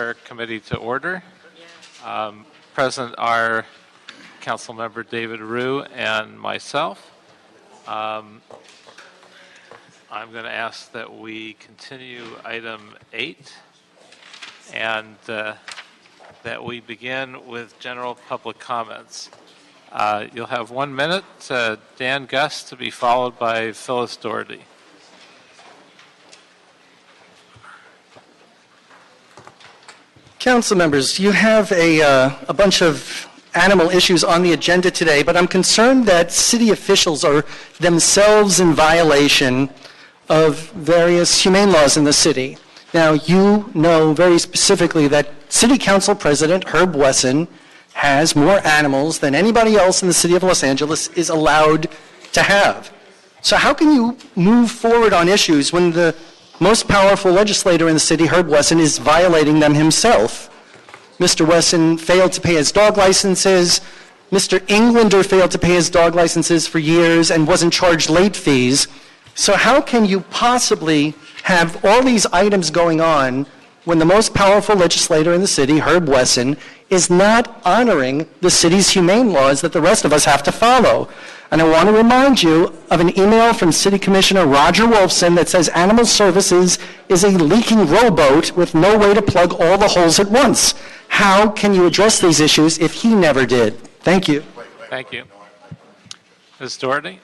our committee to order. Present are Councilmember David Rue and myself. I'm going to ask that we continue item 8 and that we begin with general public comments. You'll have 1 minute, Dan Gus, to be followed by Phyllis Doherty. Council members, you have a bunch of animal issues on the agenda today, but I'm concerned that city officials are themselves in violation of various humane laws in the city. Now, you know very specifically that City Council President Herb Wesson has more animals than anybody else in the city of Los Angeles is allowed to have. So how can you move forward on issues when the most powerful legislator in the city, Herb Wesson, is violating them himself? Mr. Wesson failed to pay his dog licenses. Mr. Englander failed to pay his dog licenses for years and wasn't charged late fees. So how can you possibly have all these items going on when the most powerful legislator in the city, Herb Wesson, is not honoring the city's humane laws that the rest of us have to follow? And I want to remind you of an email from City Commissioner Roger Wolfson that says Animal Services is a leaking rowboat with no way to plug all the holes at once. How can you address these issues if he never did? Thank you. Thank you. Ms. Doherty?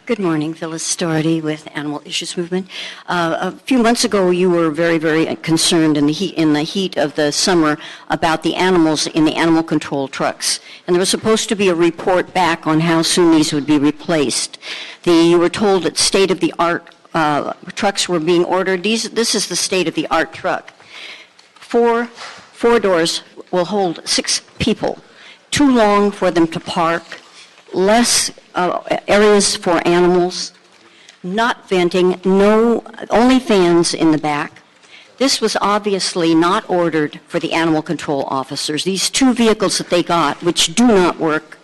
Good morning, Phyllis Doherty with Animal Issues Movement. A few months ago, you were very, very concerned in the heat of the summer about the animals in the animal control trucks, and there was supposed to be a report back on how soon these would be replaced. You were told that state-of-the-art trucks were being ordered. This is the state-of-the-art truck. Four doors will hold 6 people. Too long for them to park. Less areas for animals, not venting, only fans in the back. This was obviously not ordered for the animal control officers. These 2 vehicles that they got, which do not work,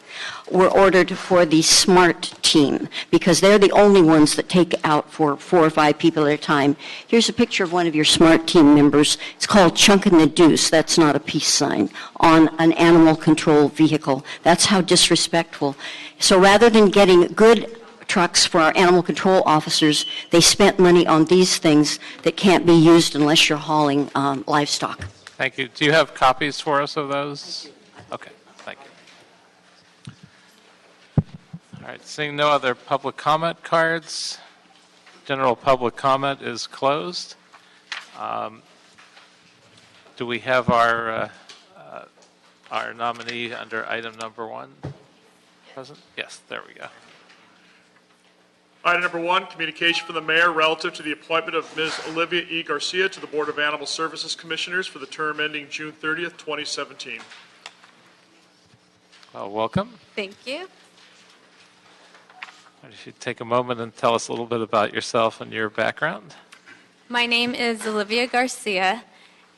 were ordered for the SMART team because they're the only ones that take out for 4 or 5 people at a time. Here's a picture of one of your SMART team members. It's called Chunkin' the Deuce. That's not a peace sign on an animal control vehicle. That's how disrespectful. So rather than getting good trucks for our animal control officers, they spent money on these things that can't be used unless you're hauling livestock. Thank you. Do you have copies for us of those? Okay, thank you. All right, seeing no other public comment cards, general public comment is closed. Do we have our nominee under item number 1 present? Yes, there we go. Item number 1, communication from the mayor relative to the appointment of Ms. Olivia E. Garcia to the Board of Animal Services Commissioners for the term ending June 30th, 2017. Welcome. Thank you. You should take a moment and tell us a little bit about yourself and your background. My name is Olivia Garcia,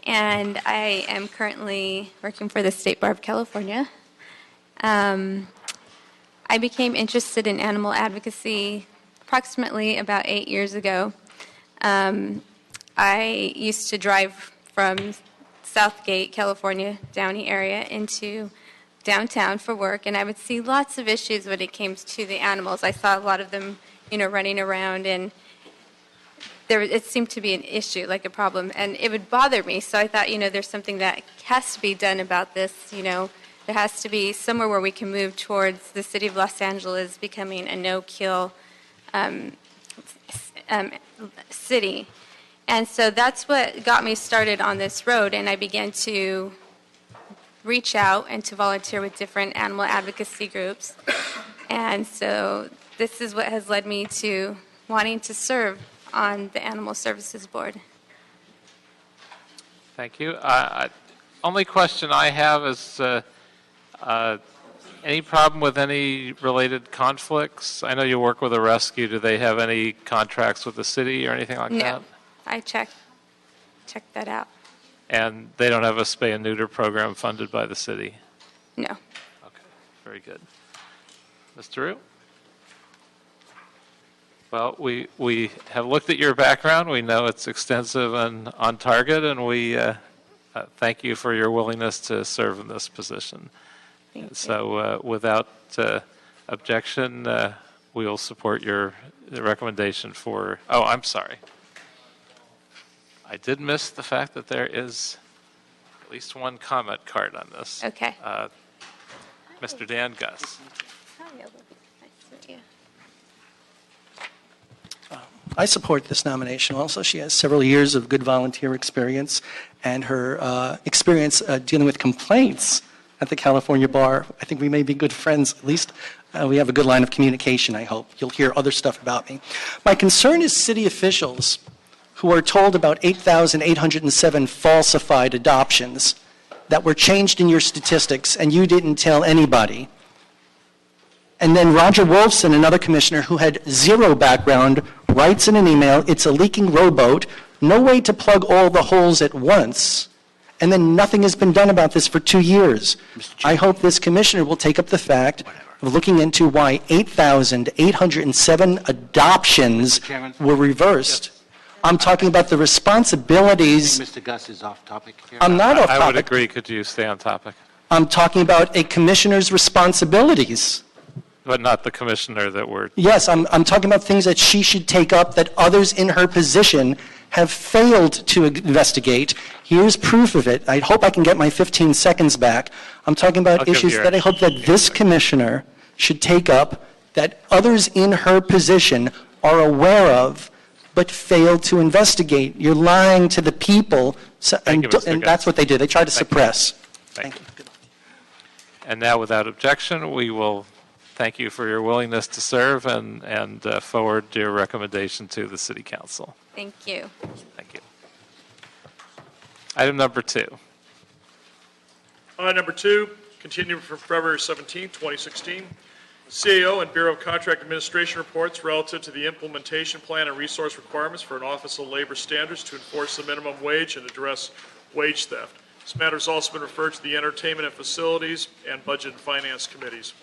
and I am currently working for the State Bar of California. I became interested in animal advocacy approximately about 8 years ago. I used to drive from Southgate, California, Downey area into downtown for work, and I would see lots of issues when it came to the animals. I saw a lot of them, running around, and it seemed to be an issue, like a problem, and it would bother me. So I thought, there's something that has to be done about this. There has to be somewhere where we can move towards the city of Los Angeles becoming a no-kill city. And so that's what got me started on this road, and I began to reach out and to volunteer with different animal advocacy groups. And so this is what has led me to wanting to serve on the Animal Services Board. Thank you. Only question I have is any problem with any related conflicts? I know you work with a rescue. Do they have any contracts with the city or anything like that? No, I checked that out. And they don't have a spay and neuter program funded by the city? No. Okay, very good. Mr. Rue? Well, we have looked at your background. We know it's extensive and on target, and we thank you for your willingness to serve in this position. Thank you. So without objection, we will support the recommendation for, oh, I'm sorry. I did miss the fact that there is at least one comment card on this. Okay. Mr. Dan Gus. Hi, Olivia. Nice to meet you. I support this nomination also. She has several years of good volunteer experience, and her experience dealing with complaints at the California Bar. I think we may be good friends. At least we have a good line of communication, I hope. You'll hear other stuff about me. My concern is city officials who are told about 8,807 falsified adoptions that were changed in your statistics, and you didn't tell anybody. And then Roger Wolfson, another commissioner who had zero background, writes in an email, it's a leaking rowboat, no way to plug all the holes at once, and then nothing has been done about this for 2 years. I hope this commissioner will take up the fact of looking into why 8,807 adoptions were reversed. I'm talking about the responsibilities. Mr. Gus is off topic here. I'm not off I would topic. agree. Could you stay on topic? I'm talking about a commissioner's responsibilities. But not the commissioner that we're, Yes, I'm talking about things that she should take up that others in her position have failed to investigate. Here's proof of it. I hope I can get my 15 seconds back. I'm talking about I'll give issues you that I hope that this commissioner should take up that others in her position are aware of but failed to investigate. You're lying to the people, Thank you, Mr. and Gus. that's what they do. They try to suppress. thank you. And now, without objection, we will thank you for your willingness to serve and forward your recommendation to the City Council. Thank you. Thank you. Item number 2. Item number 2, continued from February 17, 2016. CAO and Bureau of Contract Administration reports relative to the implementation plan and resource requirements for an Office of Labor Standards to enforce the minimum wage and address wage theft. This matter has also been referred to the Entertainment and Facilities and Budget and Finance Committees.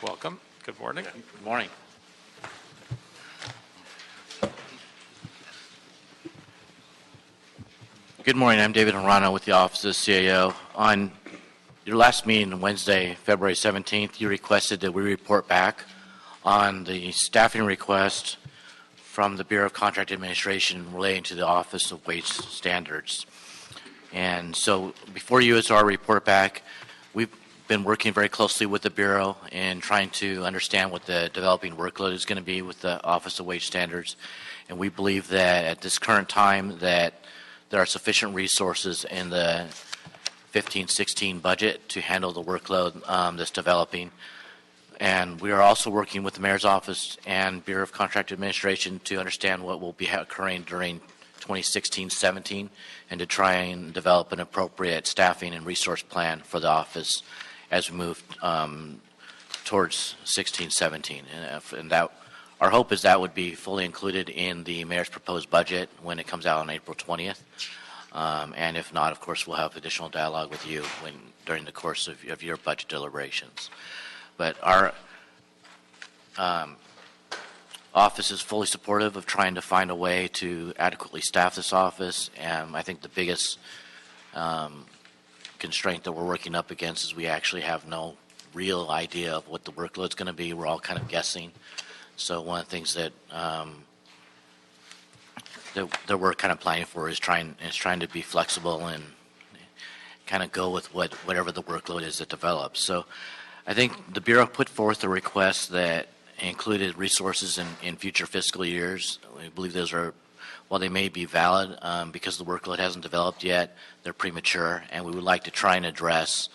Welcome. Good morning. Good morning. Good morning. I'm David Arano with the Office of CAO. On your last meeting on Wednesday, February 17th, you requested that we report back on the staffing request from the Bureau of Contract Administration relating to the Office of Wage Standards. And so before you is our report back, we've been working very closely with the Bureau and trying to understand what the developing workload is going to be with the Office of Wage Standards. And we believe that at this current time that there are sufficient resources in the 15-16 budget to handle the workload that's developing. And we are also working with the Mayor's Office and Bureau of Contract Administration to understand what will be occurring during 2016-17 and to try and develop an appropriate staffing and resource plan for the office as we move towards 16-17. And that, our hope is that would be fully included in the Mayor's proposed budget when it comes out on April 20th. And if not, of course, we'll have additional dialogue with you during the course of your budget deliberations. But our office is fully supportive of trying to find a way to adequately staff this office. And I think the biggest constraint that we're working up against is we actually have no real idea of what the workload is going to be. We're all kind of guessing. So one of the things that that we're kind of planning for is trying to be flexible and kind of go with whatever the workload is that develops. So I think the Bureau put forth a request that included resources in future fiscal years. We believe those are, while they may be valid because the workload hasn't developed yet, they're premature, and we would like to try and address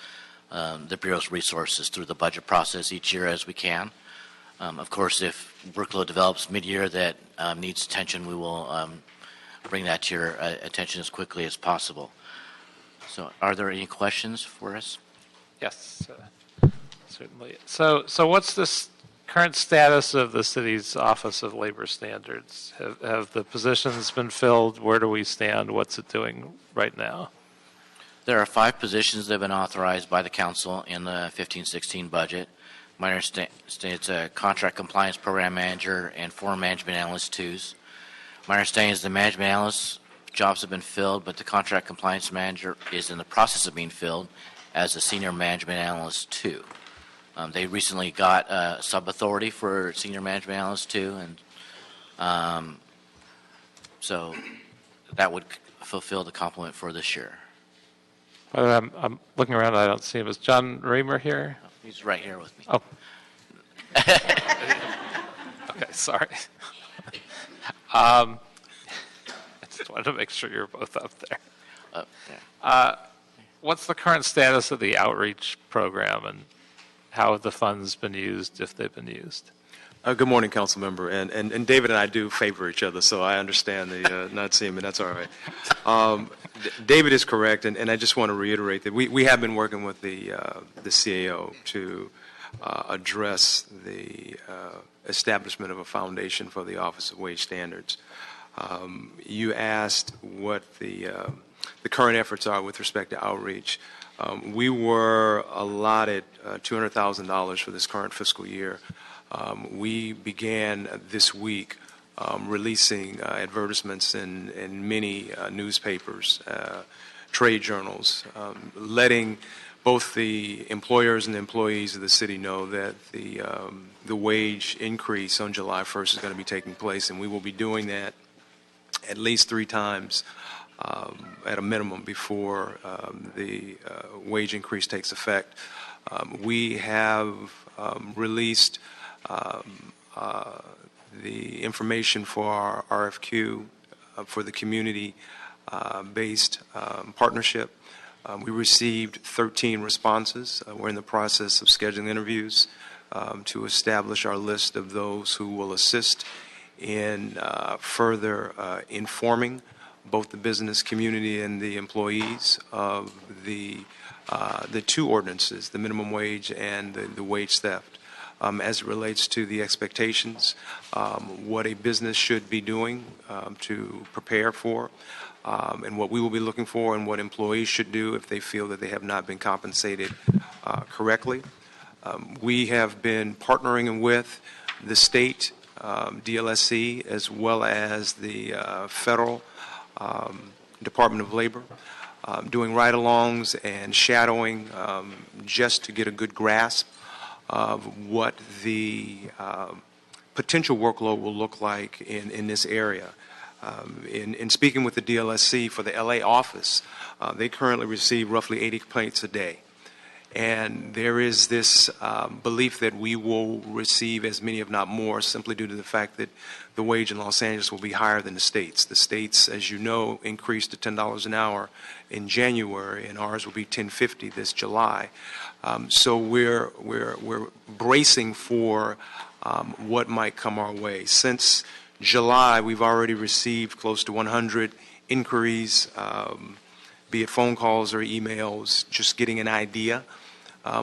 the Bureau's resources through the budget process each year as we can. Of course, if workload develops mid-year that needs attention, we will bring that to your attention as quickly as possible. So are there any questions for us? Yes, certainly. So what's this current status of the city's Office of Labor Standards? Have the positions been filled? Where do we stand? What's it doing right now? There are 5 positions that have been authorized by the council in the 15-16 budget. My understanding it's a contract compliance program manager and 4 management analyst 2s. My understanding is the management analyst jobs have been filled, but the contract compliance manager is in the process of being filled as a senior management analyst 2. They recently got a sub-authority for senior management analyst 2, and so that would fulfill the complement for this year. I'm looking around, I don't see him. Is John Raymer here? He's right here with me. Oh. Okay, sorry. I just wanted to make sure you're both up there. Yeah. What's the current status of the outreach program, and how have the funds been used, if they've been used? Good morning, council member. And David and I do favor each other, so I understand the not seeing me. That's all right. David is correct, and I just want to reiterate that we have been working with the CAO to address the establishment of a foundation for the Office of Wage Standards. You asked what the current efforts are with respect to outreach. We were allotted $200,000 for this current fiscal year. We began this week releasing advertisements in many newspapers, trade journals, letting both the employers and the employees of the city know that the wage increase on July 1st is going to be taking place, and we will be doing that at least 3 times at a minimum before the wage increase takes effect. We have released the information for our RFQ for the community-based partnership. We received 13 responses. We're in the process of scheduling interviews to establish our list of those who will assist in further informing both the business community and the employees of the 2 ordinances, the minimum wage and the wage theft. As it relates to the expectations, what a business should be doing to prepare for, and what we will be looking for, and what employees should do if they feel that they have not been compensated correctly. We have been partnering with the state, DLSC, as well as the federal Department of Labor, doing ride-alongs and shadowing just to get a good grasp of what the potential workload will look like in this area. In speaking with the DLSC for the LA office, they currently receive roughly 80 complaints a day. And there is this belief that we will receive as many, if not more, simply due to the fact that the wage in Los Angeles will be higher than the states. The states, as you know, increased to $10 an hour in January, and ours will be $10.50 this July. So we're bracing for what might come our way. Since July, we've already received close to 100 inquiries, be it phone calls or emails, just getting an idea,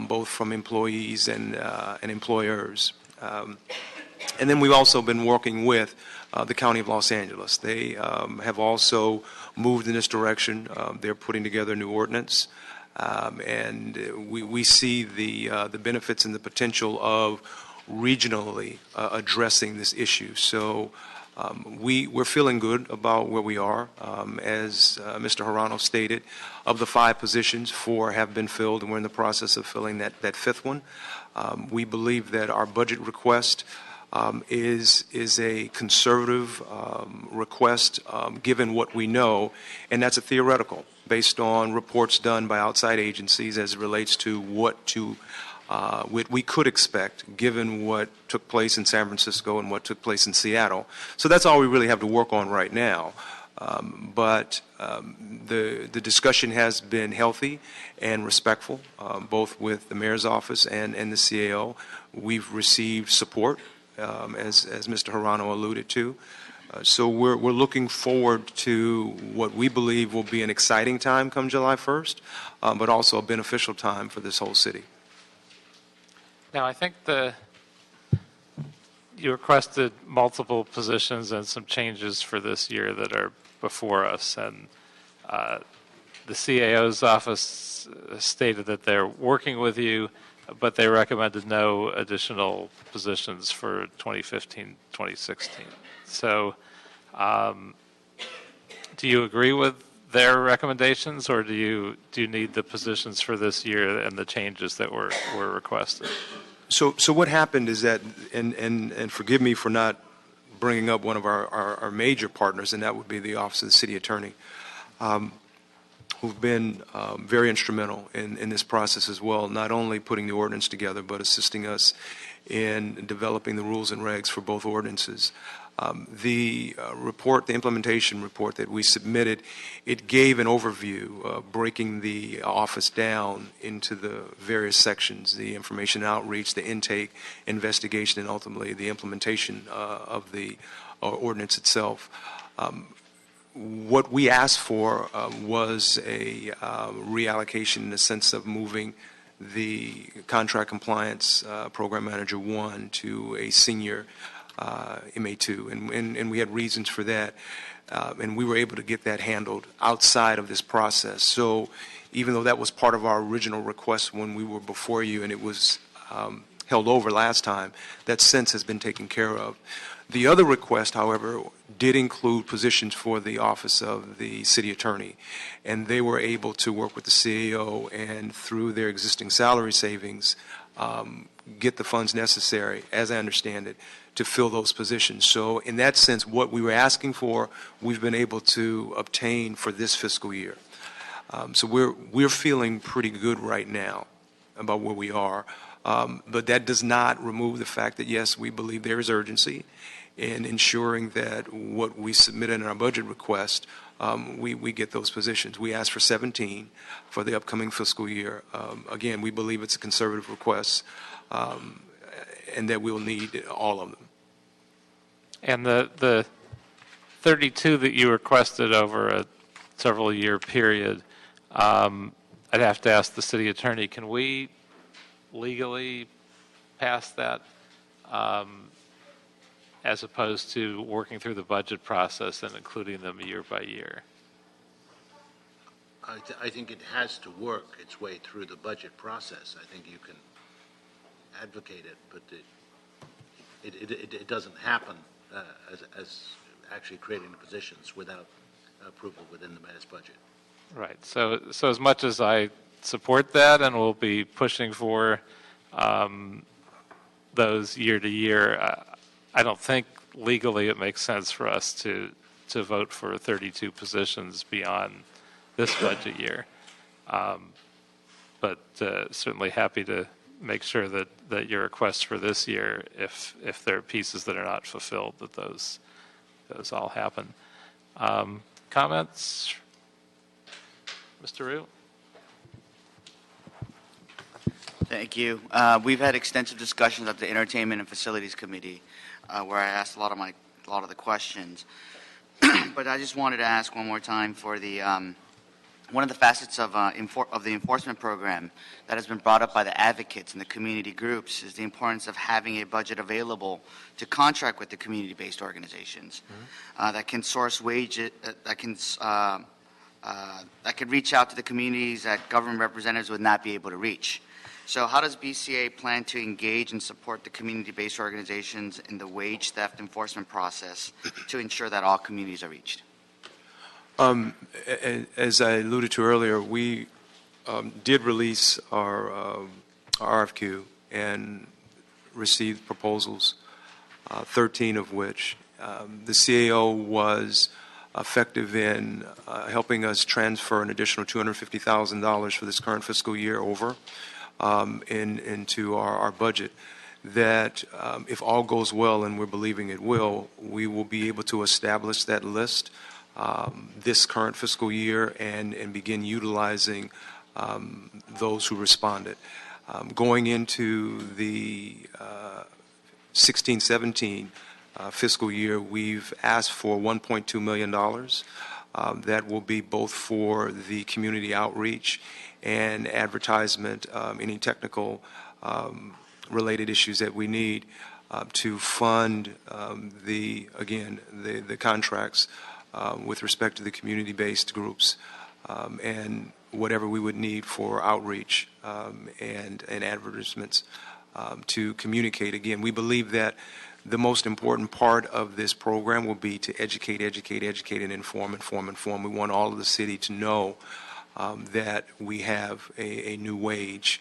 both from employees and employers. And then we've also been working with the County of Los Angeles. They have also moved in this direction. They're putting together a new ordinance. And we see the benefits and the potential of regionally addressing this issue. So we're feeling good about where we are. As Mr. Hirano stated, of the 5 positions, 4 have been filled, and we're in the process of filling that 5th one. We believe that our budget request is a conservative request given what we know, and that's a theoretical based on reports done by outside agencies as it relates to what we could expect given what took place in San Francisco and what took place in Seattle. So that's all we really have to work on right now. But the discussion has been healthy and respectful, both with the mayor's office and the CAO. We've received support, as Mr. Hirano alluded to. So we're looking forward to what we believe will be an exciting time come July 1st, but also a beneficial time for this whole city. Now, I think you requested multiple positions and some changes for this year that are before us, and the CAO's office stated that they're working with you, but they recommended no additional positions for 2015, 2016. So do you agree with their recommendations, or do you need the positions for this year and the changes that were requested? So what happened is that, and forgive me for not bringing up one of our major partners, and that would be the Office of the City Attorney, who've been very instrumental in this process as well, not only putting the ordinance together, but assisting us in developing the rules and regs for both ordinances. The report, the implementation report that we submitted, it gave an overview, breaking the office down into the various sections, the information outreach, the intake, investigation, and ultimately the implementation of the ordinance itself. What we asked for was a reallocation in the sense of moving the contract compliance program manager 1 to a senior MA2, and we had reasons for that, and we were able to get that handled outside of this process. So even though that was part of our original request when we were before you and it was held over last time, that since has been taken care of. The other request, however, did include positions for the Office of the City Attorney, and they were able to work with the CAO and through their existing salary savings get the funds necessary, as I understand it, to fill those positions. So in that sense, what we were asking for, we've been able to obtain for this fiscal year. So we're feeling pretty good right now about where we are. But that does not remove the fact that, yes, we believe there is urgency in ensuring that what we submitted in our budget request, we get those positions. We asked for 17 for the upcoming fiscal year. Again, we believe it's a conservative request, and that we'll need all of them. And the 32 that you requested over a several-year period, I'd have to ask the city attorney, can we legally pass that as opposed to working through the budget process and including them year by year? I think it has to work its way through the budget process. I think you can advocate it, but it doesn't happen as actually creating the positions without approval within the mayor's budget. Right. So as much as I support that and will be pushing for those year to year, I don't think legally it makes sense for us to vote for 32 positions beyond this budget year. But certainly happy to make sure that your requests for this year, if there are pieces that are not fulfilled, that those all happen. Comments? Mr. Rue? Thank you. We've had extensive discussions at the Entertainment and Facilities Committee, where I asked a lot of the questions. But I just wanted to ask one more time for the one of the facets of the enforcement program that has been brought up by the advocates and the community groups is the importance of having a budget available to contract with the community-based organizations that can source wages, that could reach out to the communities that government representatives would not be able to reach. So how does BCA plan to engage and support the community-based organizations in the wage theft enforcement process to ensure that all communities are reached? As I alluded to earlier, we did release our RFQ and received proposals, 13 of which the CAO was effective in helping us transfer an additional $250,000 for this current fiscal year over into our budget. That if all goes well, and we're believing it will, we will be able to establish that list this current fiscal year and begin utilizing those who responded. Going into the 16-17 fiscal year, we've asked for $1.2 million. That will be both for the community outreach and advertisement, any technical related issues that we need to fund the contracts with respect to the community-based groups. and whatever we would need for outreach and advertisements to communicate. Again, we believe that the most important part of this program will be to educate, and inform. We want all of the city to know that we have a new wage.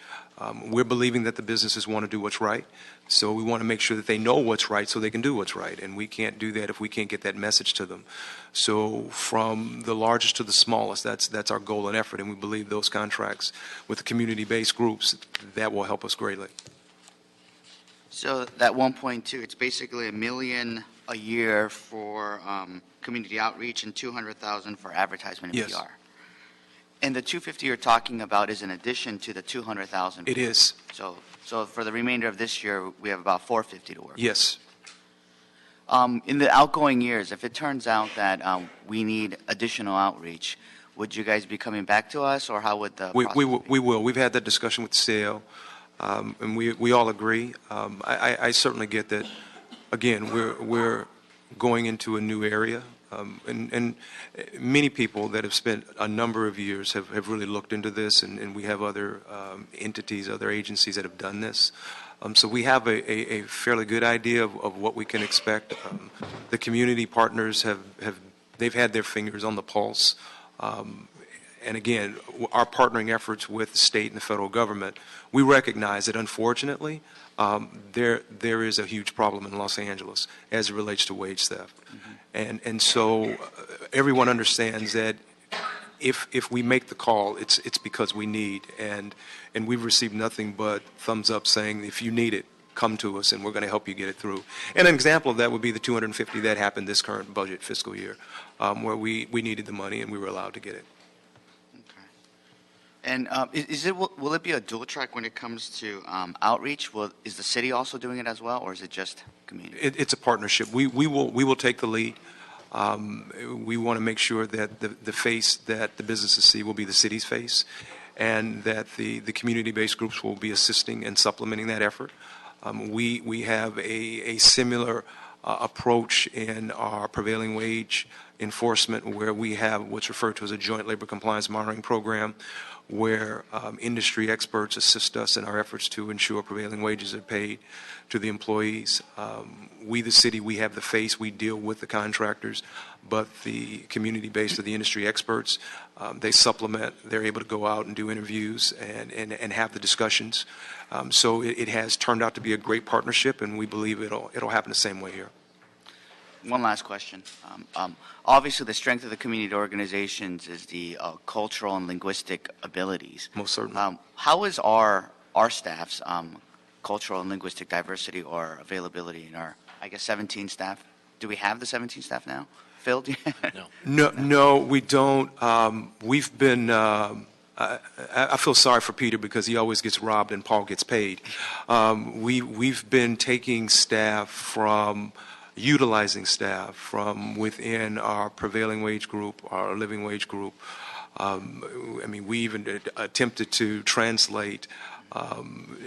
We're believing that the businesses want to do what's right, so we want to make sure that they know what's right so they can do what's right, and we can't do that if we can't get that message to them. So from the largest to the smallest, that's our goal and effort, and we believe those contracts with the community-based groups, that will help us greatly. So that 1.2, it's basically $1 million a year for community outreach and $200,000 for advertisement and Yes. PR. And the 250 you're talking about is in addition to the 200,000. It is. So for the remainder of this year, we have about 450 to work. Yes. In the outgoing years, if it turns out that we need additional outreach, would you guys be coming back to us, or how would the process be? We will. We've had that discussion with the CAO, and we all agree. I certainly get that. Again, we're going into a new area, and many people that have spent a number of years have really looked into this, and we have other entities, other agencies that have done this. So we have a fairly good idea of what we can expect. The community partners they've had their fingers on the pulse. And again, our partnering efforts with the state and the federal government, we recognize that unfortunately, there is a huge problem in Los Angeles as it relates to wage theft. Mm-hmm. And so everyone understands that if we make the call, it's because we need, and we've received nothing but thumbs up saying, if you need it, come to us and we're going to help you get it through. And an example of that would be the 250 that happened this current budget fiscal year, where we needed the money and we were allowed to get it. And will it be a dual track when it comes to outreach? Is the city also doing it as well, or is it just community? It's a partnership. We will take the lead. We want to make sure that the face that the businesses see will be the city's face, and that the community-based groups will be assisting and supplementing that effort. We have a similar approach in our prevailing wage enforcement, where we have what's referred to as a joint labor compliance monitoring program, where industry experts assist us in our efforts to ensure prevailing wages are paid to the employees. We, the city, we have the face, we deal with the contractors, but the community-based or the industry experts, they supplement, they're able to go out and do interviews and have the discussions. So it has turned out to be a great partnership, and we believe it'll happen the same way here. One last question. Obviously, the strength of the community organizations is the cultural and linguistic abilities. Most certainly. How is our staff's cultural and linguistic diversity or availability in our, 17 staff? Do we have the 17 staff now filled? No, we don't. We've been. I feel sorry for Peter because he always gets robbed and Paul gets paid. We've been taking utilizing staff from within our prevailing wage group, our living wage group. We even attempted to translate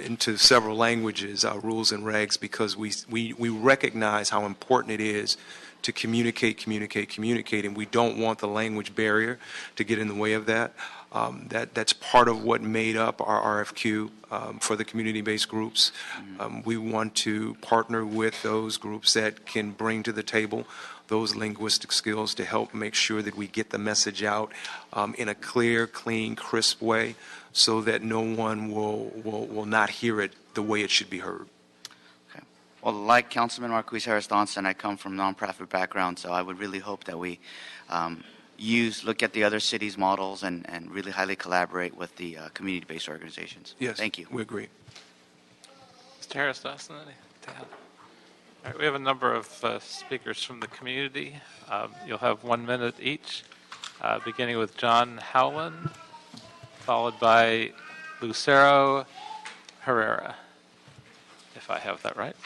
into several languages our rules and regs, because we recognize how important it is to communicate, and we don't want the language barrier to get in the way of that. That's part of what made up our RFQ for the community-based groups. We want to partner with those groups that can bring to the table those linguistic skills to help make sure that we get the message out in a clear, clean, crisp way, so that no one will not hear it the way it should be heard. Okay. Well, like Councilman Marquis Harris-Dawson, I come from a nonprofit background, so I would really hope that we look at the other cities' models and really highly collaborate with the community-based organizations. Yes, thank you. We agree. Mr. Harris-Dawson, anything to add? All right, we have a number of speakers from the community. You'll have 1 minute each, beginning with John Howland, followed by Lucero Herrera, if I have that right.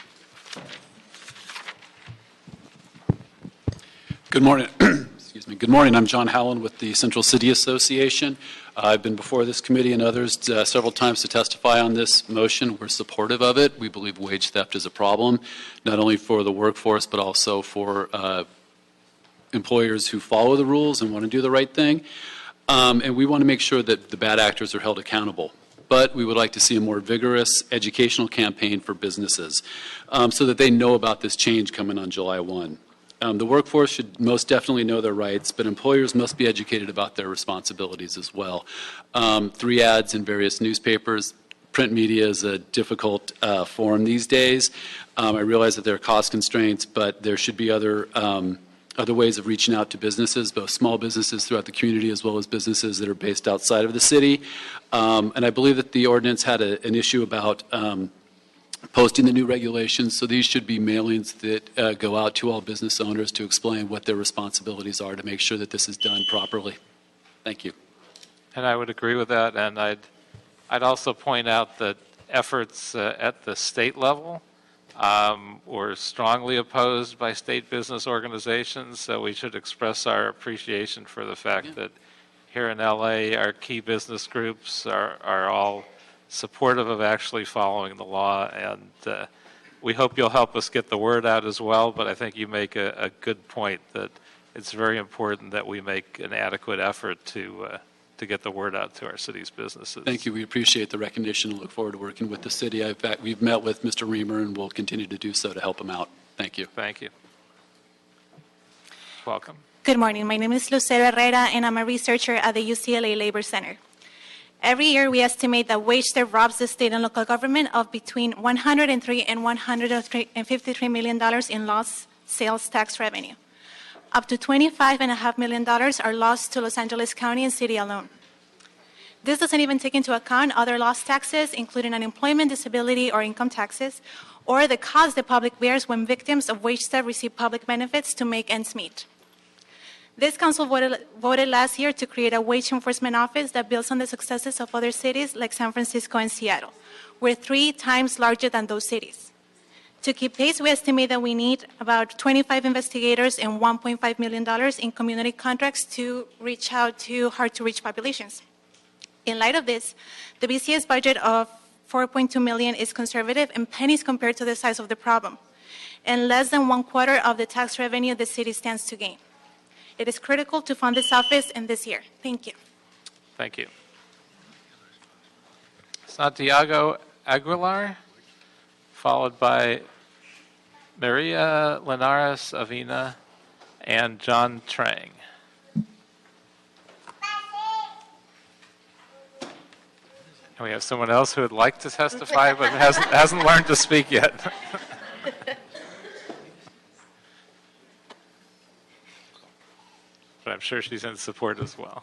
Good morning. Excuse me. Good morning. I'm John Howland with the Central City Association. I've been before this committee and others several times to testify on this motion. We're supportive of it. We believe wage theft is a problem, not only for the workforce, but also for employers who follow the rules and want to do the right thing. And we want to make sure that the bad actors are held accountable. But we would like to see a more vigorous educational campaign for businesses so that they know about this change coming on July 1. The workforce should most definitely know their rights, but employers must be educated about their responsibilities as well. 3 ads in various newspapers. Print media is a difficult form these days. I realize that there are cost constraints, but there should be other ways of reaching out to businesses, both small businesses throughout the community as well as businesses that are based outside of the city. And I believe that the ordinance had an issue about posting the new regulations, so these should be mailings that go out to all business owners to explain what their responsibilities are to make sure that this is done properly. Thank you. And I would agree with that, and I'd also point out that efforts at the state level were strongly opposed by state business organizations, so we should express our appreciation for the fact that here in LA, our key business groups are all supportive of actually following the law, and we hope you'll help us get the word out as well, but I think you make a good point that it's very important that we make an adequate effort to get the word out to our city's businesses. Thank you. We appreciate the recognition and look forward to working with the city. In fact, we've met with Mr. Reamer and will continue to do so to help him out. Thank you. Thank you. Welcome. Good morning. My name is Lucero Herrera, and I'm a researcher at the UCLA Labor Center. Every year, we estimate that wage theft robs the state and local government of between $103 and $153 million in lost sales tax revenue. Up to $25.5 million are lost to Los Angeles County and City alone. This doesn't even take into account other lost taxes, including unemployment, disability, or income taxes, or the cost the public bears when victims of wage theft receive public benefits to make ends meet. This council voted last year to create a wage enforcement office that builds on the successes of other cities like San Francisco and Seattle. We're 3 times larger than those cities. To keep pace, we estimate that we need about 25 investigators and $1.5 million in community contracts to reach out to hard-to-reach populations. In light of this, the BCS budget of $4.2 million is conservative and pennies compared to the size of the problem, and less than 1/4 of the tax revenue the city stands to gain. It is critical to fund this office in this year. Thank you. Thank you. Santiago Aguilar, followed by Maria Linares Avina and John Trang. And we have someone else who would like to testify but hasn't learned to speak yet. But I'm sure she's in support as well.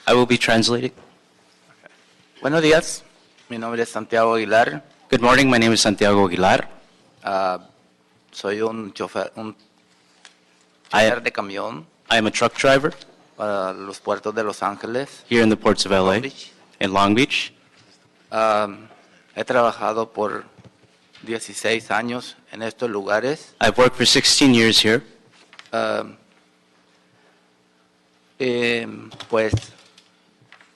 I will be translating. Okay. Buenos días. Mi nombre es Santiago Aguilar. Good morning. My name is Santiago Aguilar. Soy un chofer de camión. I am a truck driver para los puertos de Los Ángeles. Here in the ports of LA, in Long Beach. He trabajado por 16 años en estos lugares. I've worked for 16 years here. Pues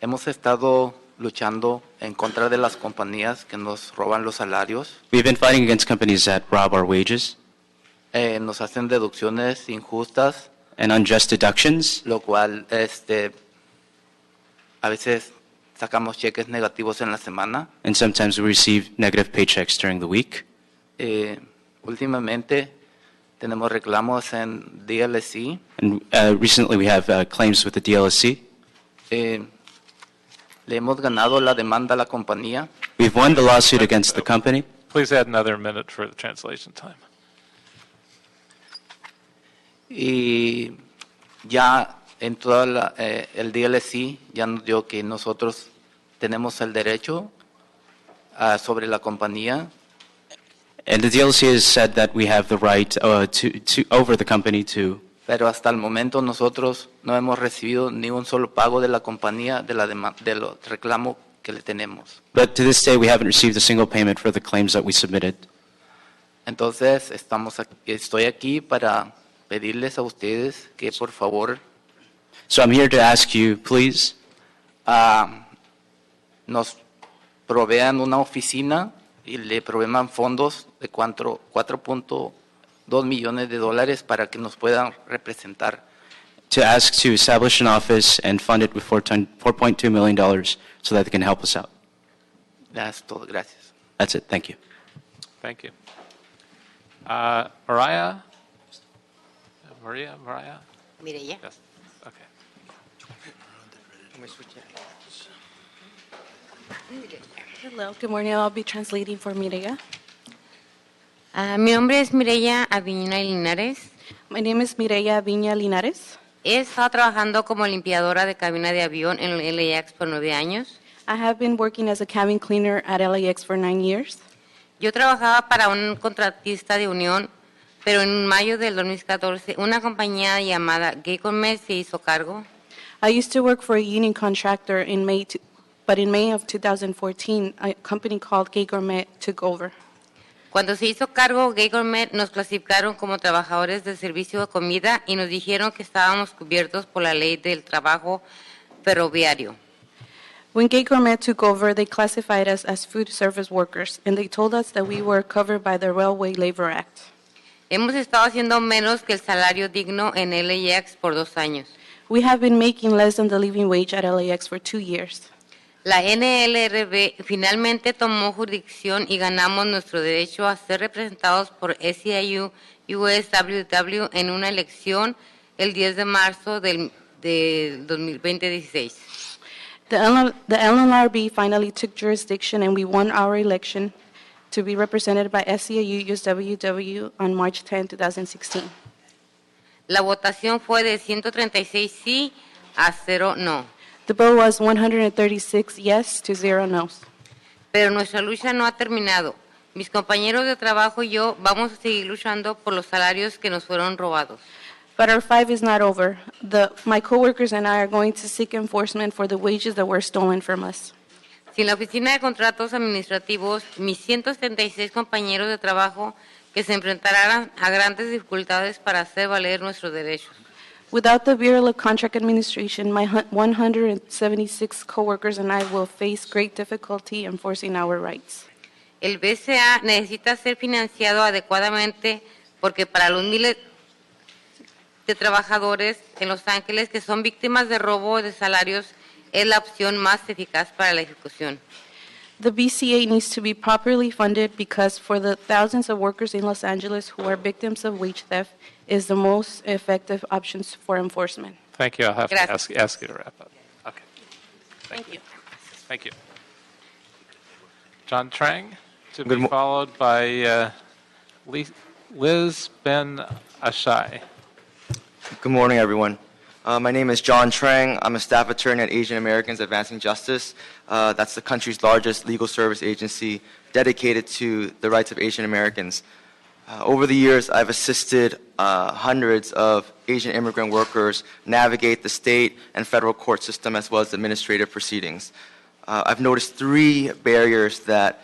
hemos estado luchando en contra de las compañías que nos roban los salarios. We've been fighting against companies that rob our wages. Nos hacen deducciones injustas. And unjust deductions. Lo cual, a veces sacamos cheques negativos en la semana. And sometimes we receive negative paychecks during the week. Últimamente tenemos reclamos en DLSC. And recently we have claims with the DLSC. Le hemos ganado la demanda a la compañía. We've won the lawsuit against the company. Please add another minute for the translation time. Y ya en toda el DLSC ya nos dio que nosotros tenemos el derecho sobre la compañía. And the DLC has said that we have the right to over the company to. Pero hasta el momento nosotros no hemos recibido ni un solo pago de la compañía de los reclamos que le tenemos. But to this day we haven't received a single payment for the claims that we submitted. Entonces estoy aquí para pedirles a ustedes que por favor. So I'm here to ask you, please. Nos provean una oficina y le provean fondos de 4.2 millones de dólares para que nos puedan representar to ask to establish an office and fund it with $4.2 million so that they can help us out. That's todo. Gracias. That's it. Thank you. Thank you. Mariah? Maria? Mireya. Yes. Okay. Hello, good morning. I'll be translating for Mireya. Mi nombre es Mireya Aviña Linares. My name is Mireya Viña Linares. He estado trabajando como limpiadora de cabina de avión en el LAX por 9 años. I have been working as a cabin cleaner at LAX for 9 years. Yo trabajaba para un contratista de unión, pero en mayo del 2014 una compañía llamada Gaycomet se hizo cargo. I used to work for a union contractor but in May of 2014, a company called Gay Gourmet took over. Cuando se hizo cargo, Gaycomet nos clasificaron como trabajadores de servicio de comida y nos dijeron que estábamos cubiertos por la ley del trabajo ferroviario. When Gay Gourmet took over, they classified us as food service workers, and they told us that we were covered by the Railway Labor Act. Hemos estado haciendo menos que el salario digno en LAX por 2 años. We have been making less than the living wage at LAX for 2 years. La NLRB finalmente tomó jurisdicción y ganamos nuestro derecho a ser representados por SEIU USWW en una elección el 10 de marzo del 2016. The LNRB finally took jurisdiction, and we won our election to be represented by SEIU USWW on March 10, 2016. La votación fue de 136 sí a 0 no. The vote was 136 yes to 0 no's. Pero nuestra lucha no ha terminado. Mis compañeros de trabajo y yo vamos a seguir luchando por los salarios que nos fueron robados. But our fight is not over. My coworkers and I are going to seek enforcement for the wages that were stolen from us. Sin la Oficina de Contratos Administrativos, mis 176 compañeros de trabajo que se enfrentarán a grandes dificultades para hacer valer nuestros derechos. Without the Bureau of Contract Administration, my 176 coworkers and I will face great difficulty enforcing our rights. El BCA necesita ser financiado adecuadamente porque para los miles de trabajadores en Los Ángeles que son víctimas de robo de salarios es la opción más eficaz para la ejecución. The BCA needs to be properly funded because for the thousands of workers in Los Angeles who are victims of wage theft is the most effective options for enforcement. Thank you. I'll have Gracias. to ask you to wrap up. Okay. Thank you. Thank you. John Trang, to Good be mo- followed by Liz Ben Ashai. Good morning, everyone. My name is John Trang. I'm a staff attorney at Asian Americans Advancing Justice. That's the country's largest legal service agency dedicated to the rights of Asian Americans. Over the years, I've assisted hundreds of Asian immigrant workers navigate the state and federal court system as well as administrative proceedings. I've noticed 3 barriers that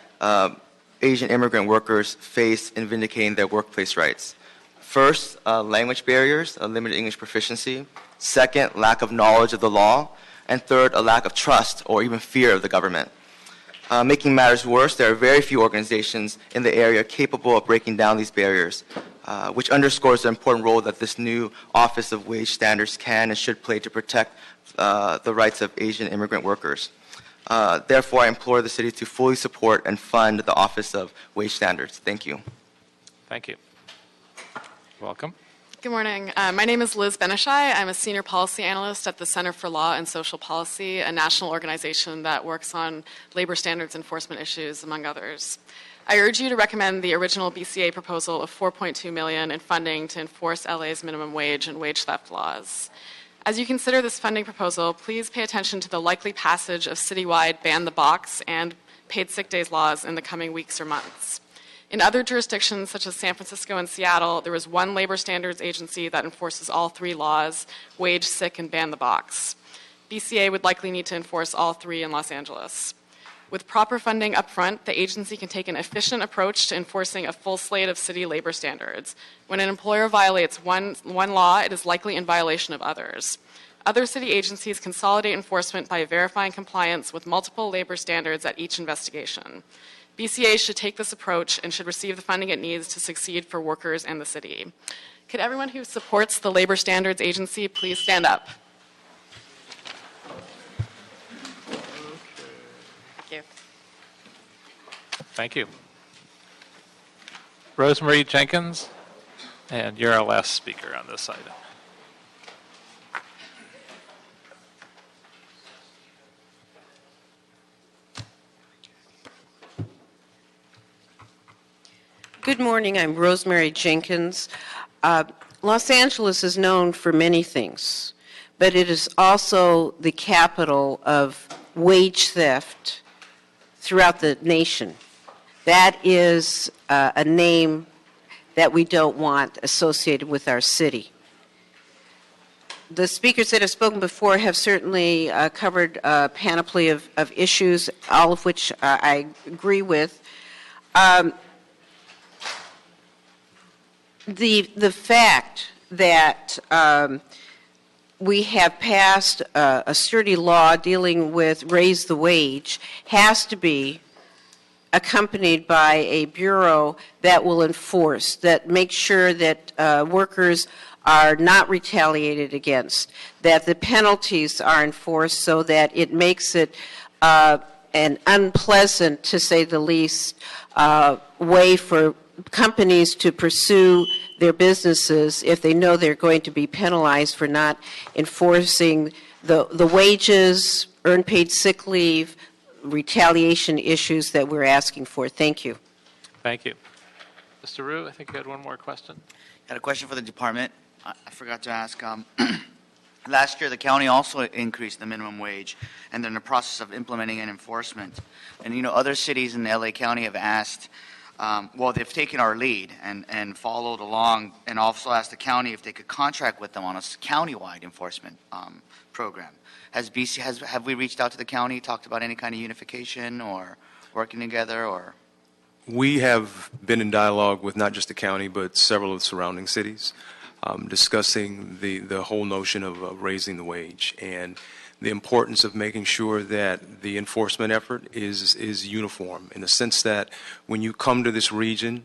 Asian immigrant workers face in vindicating their workplace rights. First, language barriers, a limited English proficiency. Second, lack of knowledge of the law. And third, a lack of trust or even fear of the government. Making matters worse, there are very few organizations in the area capable of breaking down these barriers, which underscores the important role that this new Office of Wage Standards can and should play to protect the rights of Asian immigrant workers. Therefore, I implore the city to fully support and fund the Office of Wage Standards. Thank you. Thank you. Welcome. Good morning. My name is Liz Benishai. I'm a senior policy analyst at the Center for Law and Social Policy, a national organization that works on labor standards enforcement issues, among others. I urge you to recommend the original BCA proposal of $4.2 million in funding to enforce LA's minimum wage and wage theft laws. As you consider this funding proposal, please pay attention to the likely passage of citywide ban the box and paid sick days laws in the coming weeks or months. In other jurisdictions, such as San Francisco and Seattle, there is one labor standards agency that enforces all 3 laws, wage, sick, and ban the box. BCA would likely need to enforce all 3 in Los Angeles. With proper funding up front, the agency can take an efficient approach to enforcing a full slate of city labor standards. When an employer violates one law, it is likely in violation of others. Other city agencies consolidate enforcement by verifying compliance with multiple labor standards at each investigation. BCA should take this approach and should receive the funding it needs to succeed for workers and the city. Could everyone who supports the Labor Standards Agency please stand up? Thank you. Thank you. Rosemary Jenkins, and you're our last speaker on this item. Good morning. I'm Rosemary Jenkins. Los Angeles is known for many things, but it is also the capital of wage theft throughout the nation. That is a name that we don't want associated with our city. The speakers that have spoken before have certainly covered a panoply of issues, all of which I agree with. The fact that we have passed a sturdy law dealing with raise the wage has to be accompanied by a bureau that will enforce, that makes sure that workers are not retaliated against, that the penalties are enforced so that it makes it an unpleasant, to say the least, way for companies to pursue their businesses if they know they're going to be penalized for not enforcing the wages, earned paid sick leave, retaliation issues that we're asking for. Thank you. Thank you. Mr. Rue, I think you had one more question. I had a question for the department. I forgot to ask. Last year, the county also increased the minimum wage, and they're in the process of implementing an enforcement. And, you know, other cities in the LA County have asked, well, they've taken our lead and followed along, and also asked the county if they could contract with them on a countywide enforcement program. Have we reached out to the county, talked about any kind of unification or working together, or? We have been in dialogue with not just the county, but several of the surrounding cities, discussing the whole notion of raising the wage and the importance of making sure that the enforcement effort is uniform, in the sense that when you come to this region,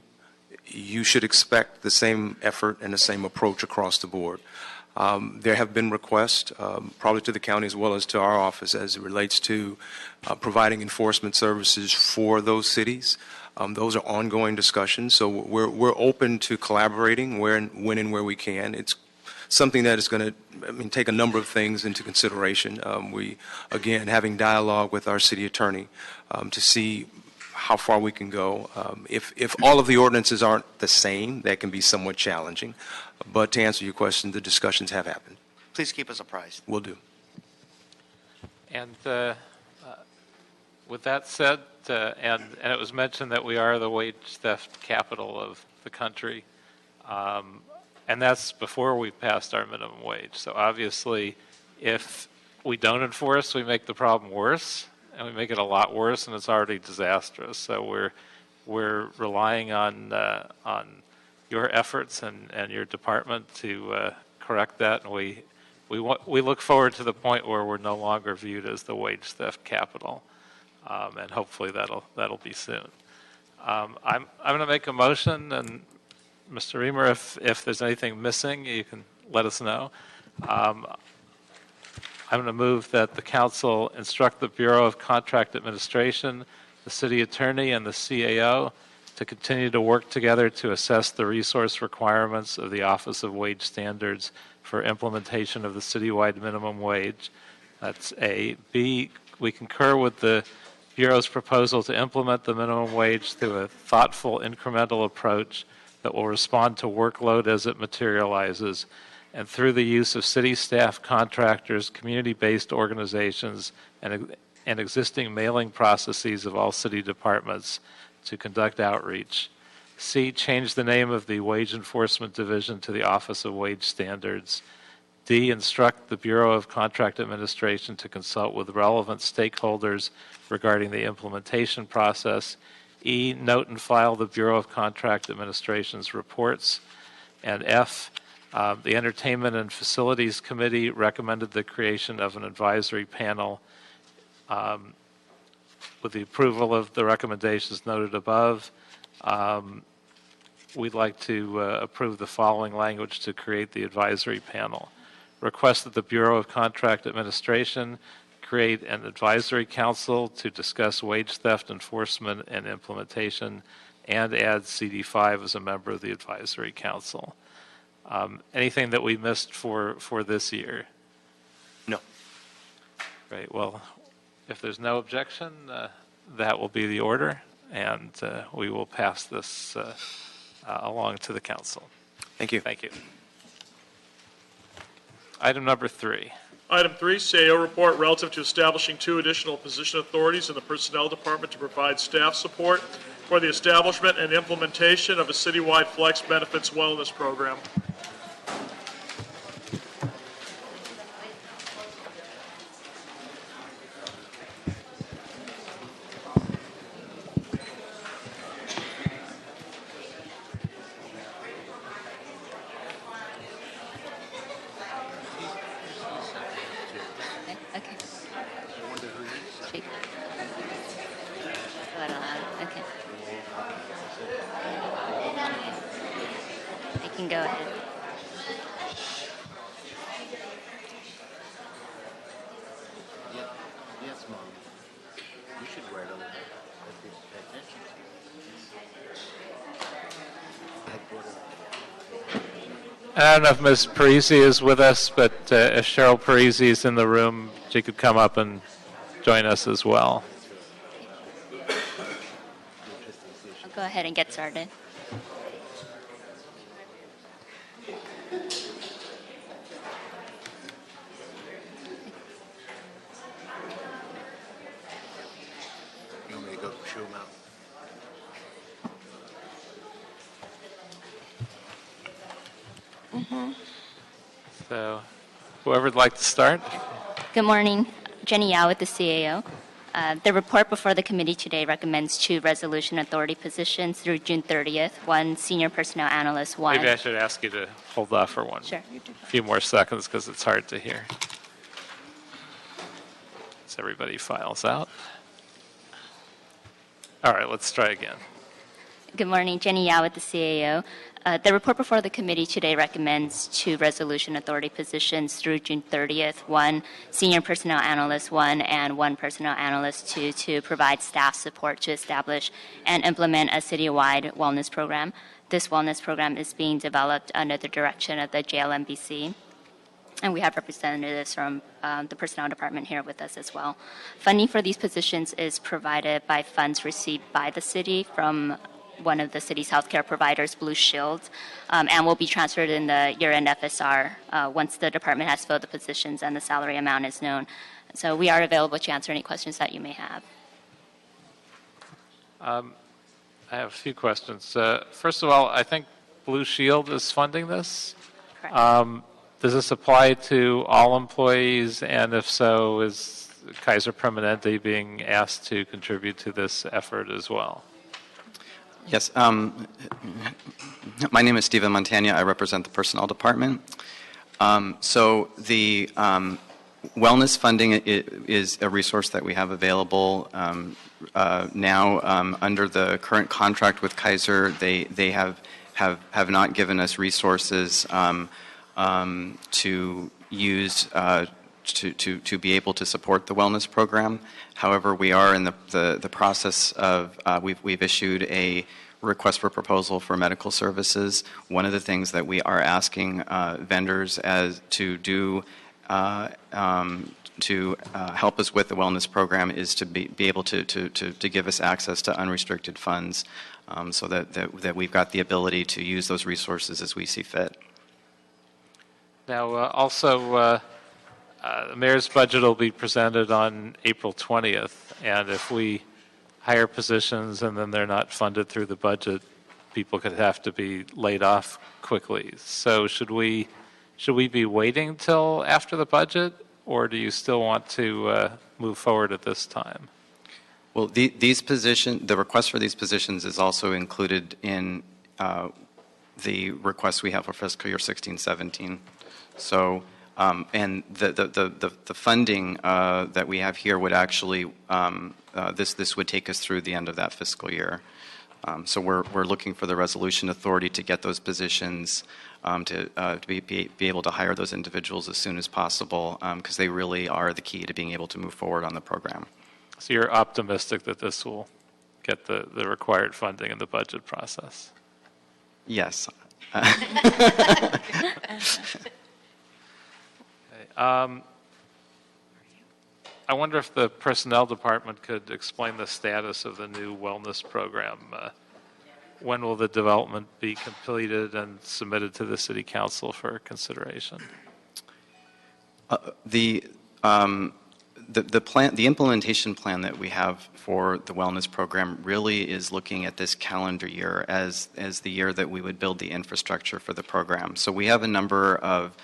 you should expect the same effort and the same approach across the board. There have been requests, probably to the county as well as to our office, as it relates to providing enforcement services for those cities. Those are ongoing discussions, so we're open to collaborating when and where we can. It's something that is going to take a number of things into consideration. We, again, having dialogue with our city attorney to see how far we can go. If all of the ordinances aren't the same, that can be somewhat challenging. But to answer your question, the discussions have happened. Please keep us apprised. Will do. And with that said, and it was mentioned that we are the wage theft capital of the country, and that's before we passed our minimum wage. So obviously, if we don't enforce, we make the problem worse, and we make it a lot worse, and it's already disastrous. So we're relying on your efforts and your department to correct that, and we look forward to the point where we're no longer viewed as the wage theft capital, and hopefully that'll be soon. I'm going to make a motion, and Mr. Reamer, if there's anything missing, you can let us know. I'm going to move that the council instruct the Bureau of Contract Administration, the city attorney, and the CAO to continue to work together to assess the resource requirements of the Office of Wage Standards for implementation of the citywide minimum wage. That's A. B, we concur with the Bureau's proposal to implement the minimum wage through a thoughtful, incremental approach that will respond to workload as it materializes, and through the use of city staff, contractors, community-based organizations, and existing mailing processes of all city departments to conduct outreach. C, change the name of the Wage Enforcement Division to the Office of Wage Standards. D, instruct the Bureau of Contract Administration to consult with relevant stakeholders regarding the implementation process. E, note and file the Bureau of Contract Administration's reports. And F, the Entertainment and Facilities Committee recommended the creation of an advisory panel with the approval of the recommendations noted above. we'd like to approve the following language to create the advisory panel. Request that the Bureau of Contract Administration create an advisory council to discuss wage theft enforcement and implementation, and add CD5 as a member of the advisory council. Anything that we missed for this year? No. Great. Well, if there's no objection, that will be the order, and we will pass this along to the council. Thank you. Thank you. Item number 3. Item 3, CAO report relative to establishing 2 additional position authorities in the Personnel Department to provide staff support for the establishment and implementation of a citywide flex benefits wellness program. Okay. Speak. Go ahead aloud. Okay. You can go ahead. Yes, Mom. You should wear them. Pay attention to. I don't know if Ms. Parisi is with us, but if Cheryl Parisi is in the room, she could come up and join us as well. I'll go ahead and get started. You want me to go shoo them out? So whoever would like to start? Good morning. Jenny Yao with the CAO. The report before the committee today recommends 2 resolution authority positions through June 30th, 1 senior personnel analyst, 1. Maybe I should ask you to hold off for Sure. a few more seconds because it's hard to hear. As everybody files out. All right, let's try again. Good morning, Jenny Yao with the CAO. The report before the committee today recommends 2 resolution authority positions through June 30th, 1 senior personnel analyst 1 and 1 personnel analyst 2 to provide staff support to establish and implement a citywide wellness program. This wellness program is being developed under the direction of the JLMBC. And we have representatives from the personnel department here with us as well. Funding for these positions is provided by funds received by the city from one of the city's healthcare providers, Blue Shield, and will be transferred in the year-end FSR once the department has filled the positions and the salary amount is known. So we are available to answer any questions that you may have. I have a few questions. First of all, I think Blue Shield is funding this. Correct. Does this apply to all employees? And if so, is Kaiser Permanente being asked to contribute to this effort as well? Yes. My name is Steven Montagna. I represent the Personnel Department. So the wellness funding is a resource that we have available now under the current contract with Kaiser. They have not given us resources to use to be able to support the wellness program. However, we are in the process of we've issued a request for proposal for medical services. One of the things that we are asking vendors as to do to help us with the wellness program is to be able to give us access to unrestricted funds, so that we've got the ability to use those resources as we see fit. Now, also, the mayor's budget will be presented on April 20th, and if we hire positions and then they're not funded through the budget, people could have to be laid off quickly. So should we be waiting till after the budget, or do you still want to move forward at this time? Well, the request for these positions is also included in the request we have for fiscal year 16-17. So, and the funding that we have here would actually this would take us through the end of that fiscal year. So we're looking for the resolution authority to get those positions, to be able to hire those individuals as soon as possible, because they really are the key to being able to move forward on the program. So you're optimistic that this will get the required funding in the budget process? Yes. I wonder if the Personnel Department could explain the status of the new wellness program. When will the development be completed and submitted to the City Council for consideration? The plan, the implementation plan that we have for the wellness program really is looking at this calendar year as the year that we would build the infrastructure for the program. So we have a number of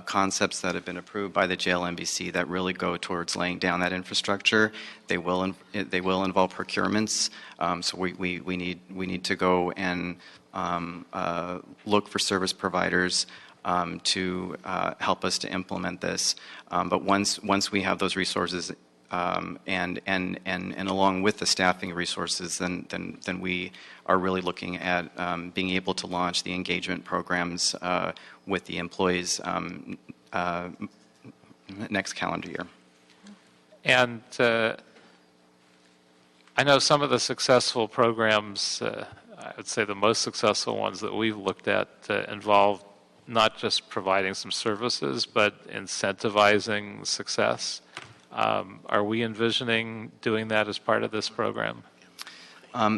concepts that have been approved by the JLMBC that really go towards laying down that infrastructure. They will involve procurements. So we need to go and look for service providers to help us to implement this. But once we have those resources and along with the staffing resources, then we are really looking at being able to launch the engagement programs with the employees next calendar year. And I know some of the successful programs, I would say the most successful ones that we've looked at involve not just providing some services, but incentivizing success. Are we envisioning doing that as part of this program?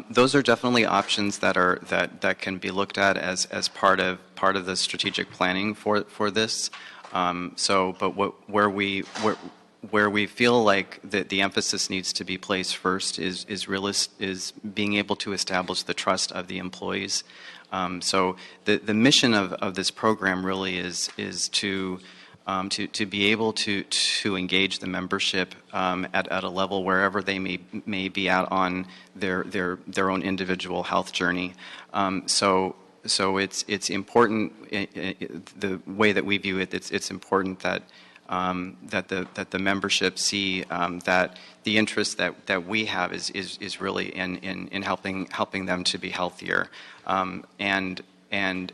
Those are definitely options that can be looked at as part of the strategic planning for this. But where we feel like the emphasis needs to be placed first is being able to establish the trust of the employees. So the mission of this program really is to be able to engage the membership at a level wherever they may be at on their own individual health journey. So it's important, the way that we view it, it's important that the membership see that the interest that we have is really in helping them to be healthier, and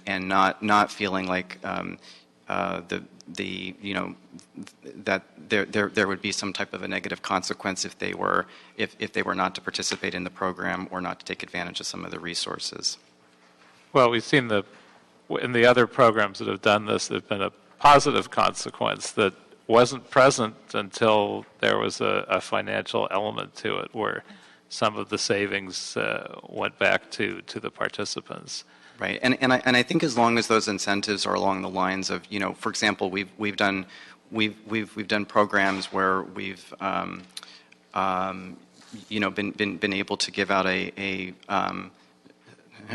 not feeling like that there would be some type of a negative consequence if they were not to participate in the program or not to take advantage of some of the resources. Well, we've seen in the other programs that have done this, there's been a positive consequence that wasn't present until there was a financial element to it, where some of the savings went back to the participants. Right, and I think as long as those incentives are along the lines of, for example, we've done programs where we've been able to give out a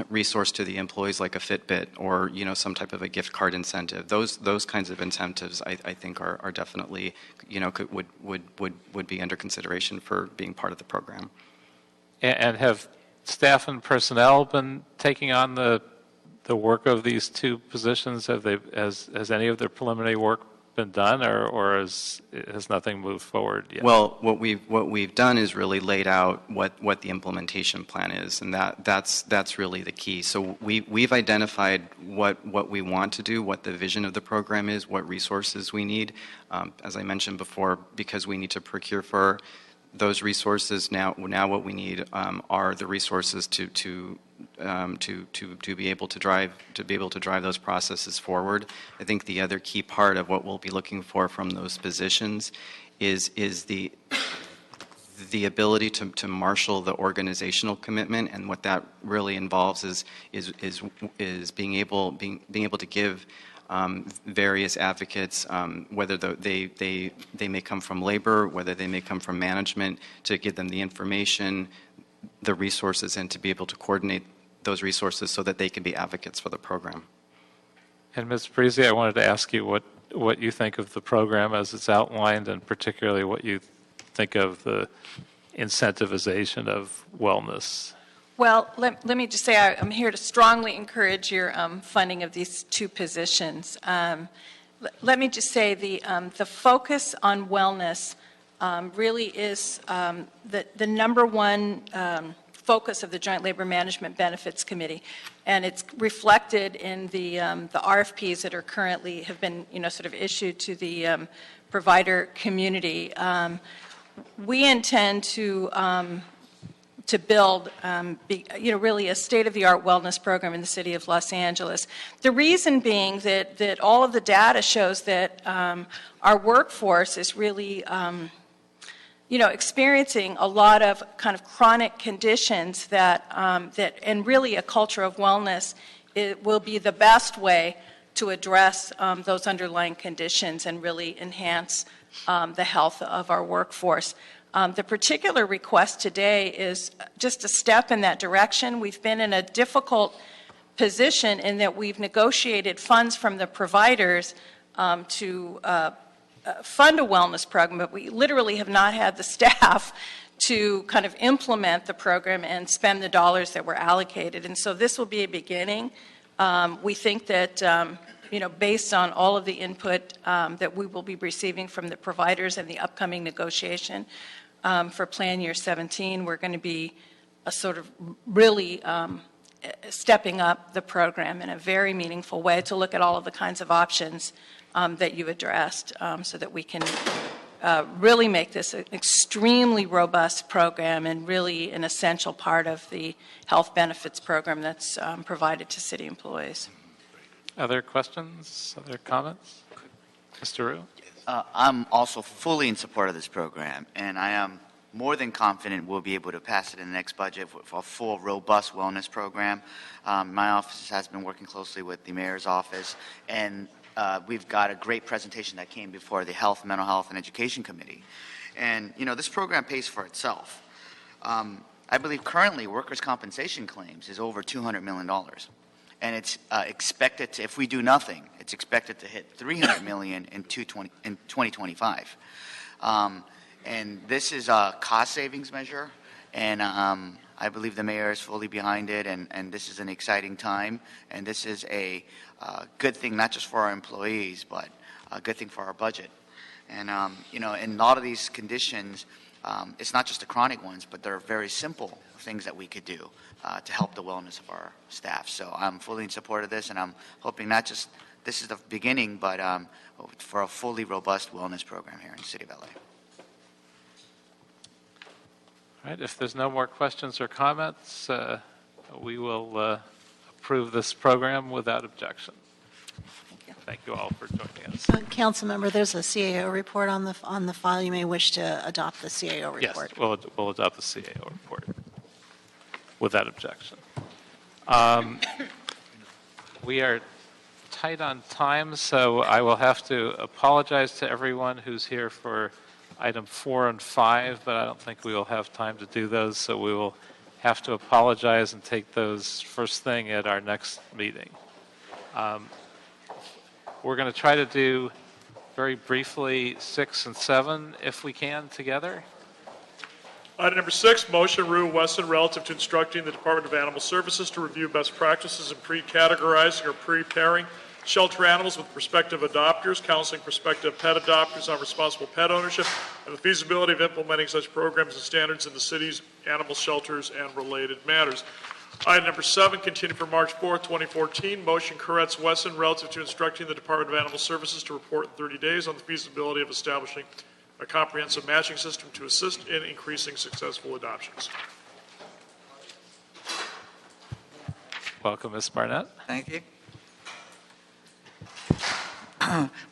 resource to the employees like a Fitbit or some type of a gift card incentive. Those kinds of incentives I think are definitely would be under consideration for being part of the program. And have staff and personnel been taking on the work of these two positions? Has any of their preliminary work been done, or has nothing moved forward yet? Well, what we've done is really laid out what the implementation plan is, and that's really the key. So we've identified what we want to do, what the vision of the program is, what resources we need. As I mentioned before, because we need to procure for those resources now what we need are the resources to be able to drive those processes forward. I think the other key part of what we'll be looking for from those positions is the ability to marshal the organizational commitment, and what that really involves is being able to give various advocates, whether they may come from labor, whether they may come from management, to give them the information, the resources, and to be able to coordinate those resources so that they can be advocates for the program. And Ms. Parisi, I wanted to ask you what you think of the program as it's outlined, and particularly what you think of the incentivization of wellness. Well, let me just say I'm here to strongly encourage your funding of these two positions. Let me just say the focus on wellness really is the number one focus of the Joint Labor Management Benefits Committee, and it's reflected in the RFPs that are currently have been sort of issued to the provider community. We intend to build, really a state-of-the-art wellness program in the city of Los Angeles. The reason being that all of the data shows that our workforce is really, experiencing a lot of kind of chronic conditions that and really a culture of wellness will be the best way to address those underlying conditions and really enhance the health of our workforce. The particular request today is just a step in that direction. We've been in a difficult position in that we've negotiated funds from the providers to fund a wellness program, but we literally have not had the staff to kind of implement the program and spend the dollars that were allocated. And so this will be a beginning. We think that based on all of the input that we will be receiving from the providers and the upcoming negotiation for Plan Year 17, we're going to be a sort of really stepping up the program in a very meaningful way to look at all of the kinds of options that you addressed so that we can really make this an extremely robust program and really an essential part of the health benefits program that's provided to city employees. Other questions? Other comments? Mr. Rue? I'm also fully in support of this program, and I am more than confident we'll be able to pass it in the next budget for a full, robust wellness program. My office has been working closely with the mayor's office, and we've got a great presentation that came before the Health, Mental Health, and Education Committee. And, this program pays for itself. I believe currently workers' compensation claims is over $200 million. And it's expected to, if we do nothing, it's expected to hit $300 million in 2025. And this is a cost savings measure, and I believe the mayor is fully behind it, and this is an exciting time, and this is a good thing not just for our employees, but a good thing for our budget. And, in a lot of these conditions, it's not just the chronic ones, but they're very simple things that we could do to help the wellness of our staff. So I'm fully in support of this, and I'm hoping not just this is the beginning, but for a fully robust wellness program here in the city of LA. All right, if there's no more questions or comments, we will approve this program without objection. Thank you all for joining us. Council member, there's a CAO report on the file. You may wish to adopt the CAO report. Yes, we'll adopt the CAO report without objection. We are tight on time, so I will have to apologize to everyone who's here for item 4 and 5, but I don't think we will have time to do those, so we will have to apologize and take those first thing at our next meeting. We're going to try to do very briefly 6 and 7 if we can together. Item number 6, motion Rue Wesson relative to instructing the Department of Animal Services to review best practices in pre-categorizing or preparing shelter animals with prospective adopters, counseling prospective pet adopters on responsible pet ownership, and the feasibility of implementing such programs and standards in the city's animal shelters and related matters. Item number 7, continued for March 4th, 2014, motion Koretz Wesson relative to instructing the Department of Animal Services to report in 30 days on the feasibility of establishing a comprehensive matching system to assist in increasing successful adoptions. Welcome, Ms. Barnett. Thank you.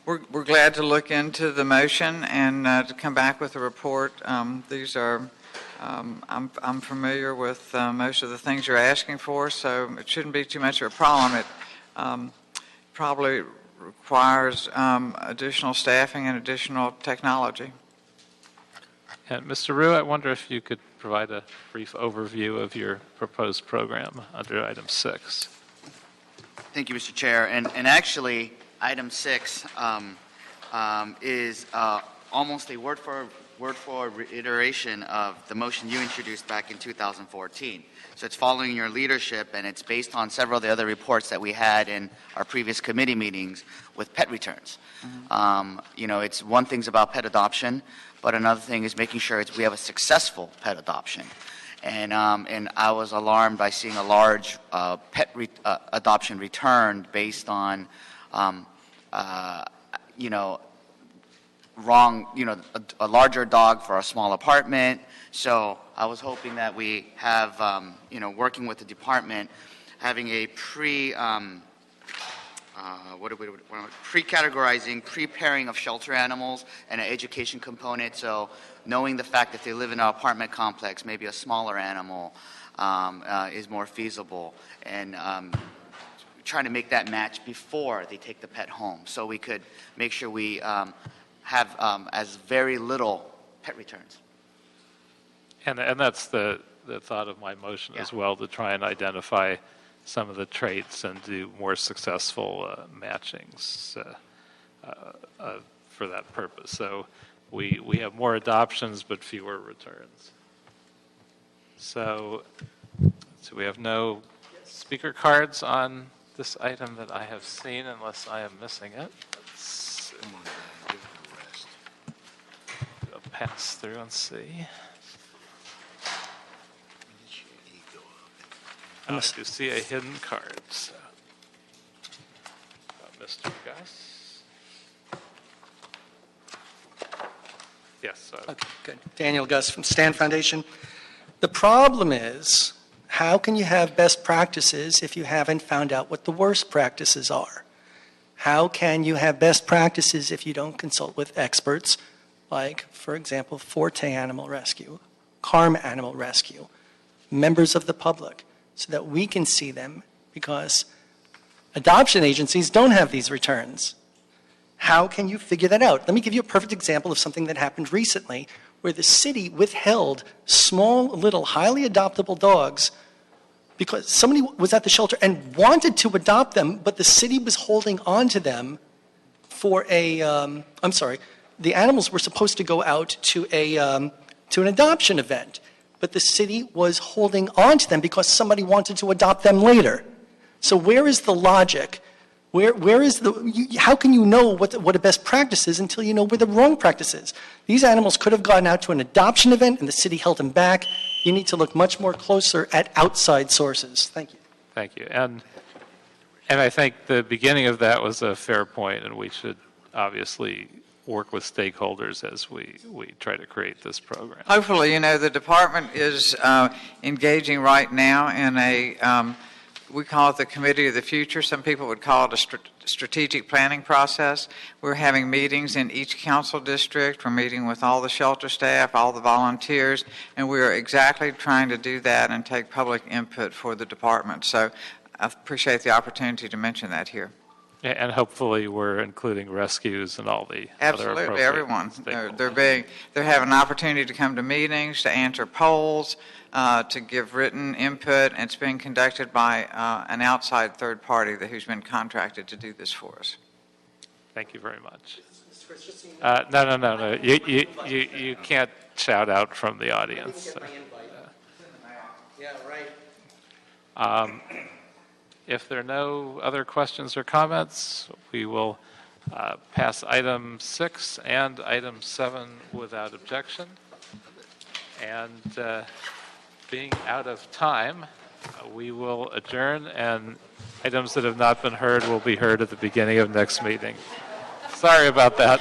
We're glad to look into the motion and to come back with a report. These are, I'm familiar with most of the things you're asking for, so it shouldn't be too much of a problem. It probably requires additional staffing and additional technology. And Mr. Rue, I wonder if you could provide a brief overview of your proposed program under item 6. Thank you, Mr. Chair. And actually, item 6 is almost a word-for-word reiteration of the motion you introduced back in 2014. So it's following your leadership, and it's based on several of the other reports that we had in our previous committee meetings with pet returns. It's one thing's about pet adoption, but another thing is making sure we have a successful pet adoption. And I was alarmed by seeing a large adoption returned based on, a larger dog for a small apartment. So I was hoping that we have, working with the department, having a pre-categorizing, pre-pairing of shelter animals and an education component. So knowing the fact that they live in an apartment complex, maybe a smaller animal is more feasible, and trying to make that match before they take the pet home, so we could make sure we have as very little pet returns. And that's the thought of my motion as well, to try and identify some of the traits and do more successful matchings for that purpose. So we have more adoptions but fewer returns. So we have no speaker cards on this item that I have seen, unless I am missing it. Let's go pass through and see. I do see a hidden card. So. Mr. Gus. Yes. Okay, good. Daniel Gus from Stan Foundation. The problem is, how can you have best practices if you haven't found out what the worst practices are? How can you have best practices if you don't consult with experts like, for example, Forte Animal Rescue, Carm Animal Rescue, members of the public, so that we can see them, because adoption agencies don't have these returns. How can you figure that out? Let me give you a perfect example of something that happened recently, where the city withheld small, little, highly adoptable dogs because somebody was at the shelter and wanted to adopt them, but the city was holding on to them for the animals were supposed to go out to an adoption event, but the city was holding on to them because somebody wanted to adopt them later. So where is the logic? How can you know what a best practice is until you know where the wrong practice is? These animals could have gone out to an adoption event and the city held them back. You need to look much more closer at outside sources. Thank you. Thank you. And I think the beginning of that was a fair point, and we should obviously work with stakeholders as we try to create this program. Hopefully, the department is engaging right now in a we call it the Committee of the Future. Some people would call it a strategic planning process. We're having meetings in each council district. We're meeting with all the shelter staff, all the volunteers, and we are exactly trying to do that and take public input for the department. So I appreciate the opportunity to mention that here. Yeah, and hopefully we're including rescues and all the Absolutely, other everyone. They're having an opportunity to come to meetings, to answer polls, to give written input, and it's being conducted by an outside third party who's been contracted to do this for us. Thank you very much. No. You can't shout out from the audience. So. Yeah, right. If there are no other questions or comments, we will pass item 6 and item 7 without objection. And being out of time, we will adjourn, and items that have not been heard will be heard at the beginning of next meeting. Sorry about that.